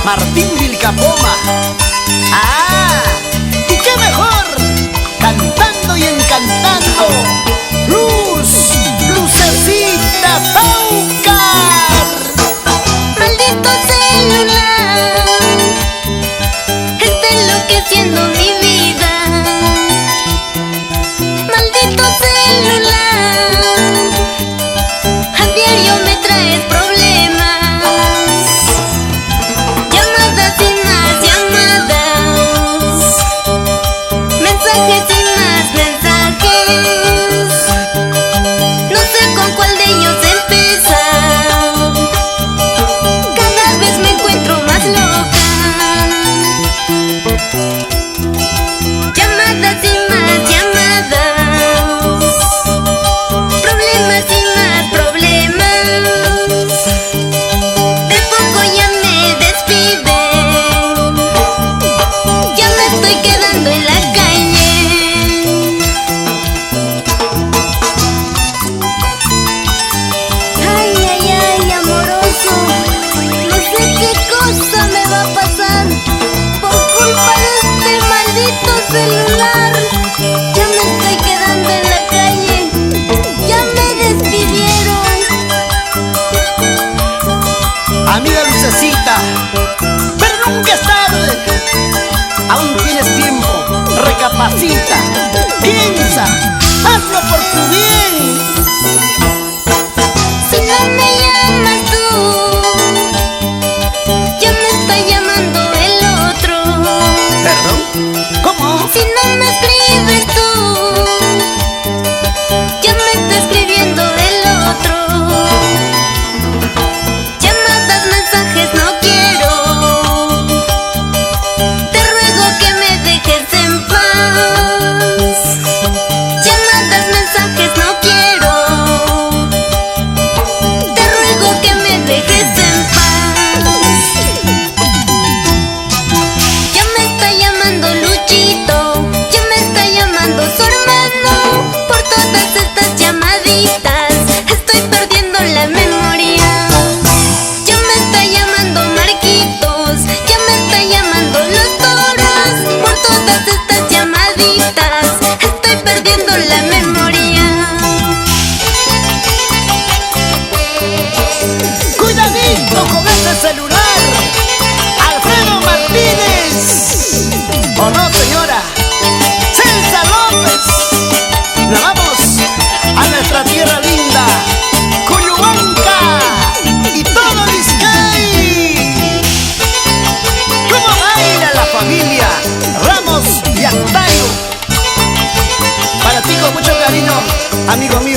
Martín Vilcapoma. ¡Ah! ¿Y qué mejor? Cantando y encantando. Lucecita Paucar. Maldito celular, está enloqueciendo mi vida. Maldito celular, a diario me traes problemas. Llamadas y más llamadas, mensajes y más mensajes. No sé con cuál de ellos empezar. Cada vez me encuentro más loca. Llamadas y más llamadas, problemas y más problemas. De poco ya me despiden, ya me estoy quedando en la calle. Ay, ay, ay, amoroso, no sé qué cosa me va a pasar por culpa de este maldito celular. Ya me estoy quedando en la calle, ya me despidieron. Amiga Lucecita, pero nunca es tarde. Aún tienes tiempo. Recapacita, piensa, hazlo por tu bien. Si no me llamas tú, ya me está llamando el otro. ¿Perdón? ¿Cómo? Si no me escribes tú, ya me está escribiendo el otro. Llamadas, mensajes no quiero, te ruego que me dejes en paz. Llamadas, mensajes no quiero, te ruego que me dejes en paz. Ya me está llamando Luchito, ya me está llamando su hermano. Por todas estas llamaditas estoy perdiendo la memoria. Ya me está llamando Marquitos, ya me está llamando Los Toros. Por todas estas llamaditas estoy perdiendo la memoria. Cuidadito con ese celular, Alfredo Martínez. ¿O no, señora? César López. Nos vamos a nuestra tierra linda, Cuyubanca y todo Vizcay. ¿Cómo baila la familia Ramos y Antayo? Para ti con mucho cariño, amigo mío.